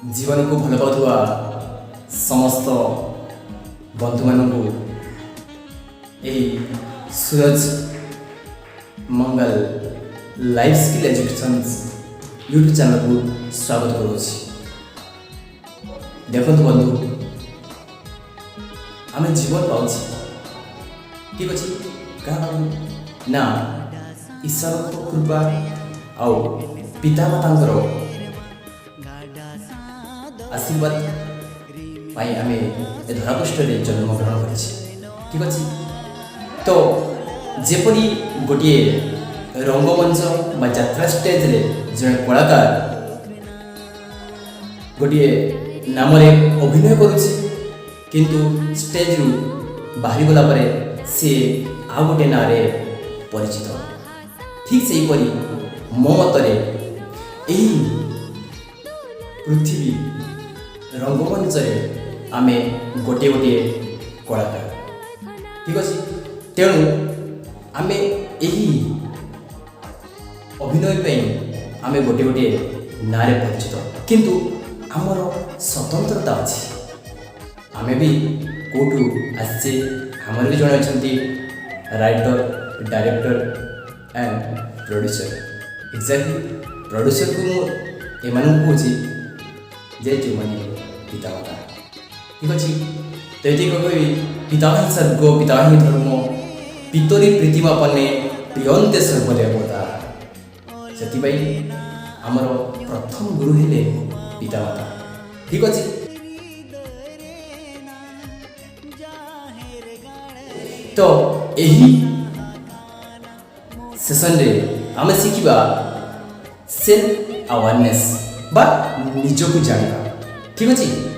जीवन को भल पाउथुवा समस्त बंधु मानू Suraj Mangal life skill education YouTube channel को स्वागत करुँच। देखो बंधु आम जीवन पाँच ठीक अच्छे क्या ना ईश्वर कृपा आउ पिता माता आशीर्वाद पाई आम ए धरापृष्ठ जन्म ग्रहण कर ठीक अच्छे। तो जेपरी गोटे रंगमंच बा यात्रा स्टेज रे जड़े कलाकार गोटे नाम अभिनय करुच्चे किंतु स्टेज रु बाहरी गला परे से आ गोटे ना रे परिचित ठीक से परी मो मतरे यही पृथ्वी रंगमंच रे आमे गोटे गोटे कलाकार ठीक अच्छे। तेणु आमे यही अभिनय आमे गोटे गोटे नारे परिचित किंतु आमर स्वतंत्रता अच्छी आमे भी कोटू आसे आमर भी जड़े अच्छा writer director and producer exactly producer को मुझे कौच जे जो मैंने पिता माता ठीक अच्छे। तो ये कह पिता सर्ग पिता धर्म पितरी प्रीतिमा पन्ने प्रियंते सर्वदेवता से आमर प्रथम गुरु हेले पिता माता ठीक अच्छे। तो यही सेशन रे आम शिखा सेल्फ अवेयरनेस बा निज को जाना ठीक अच्छे।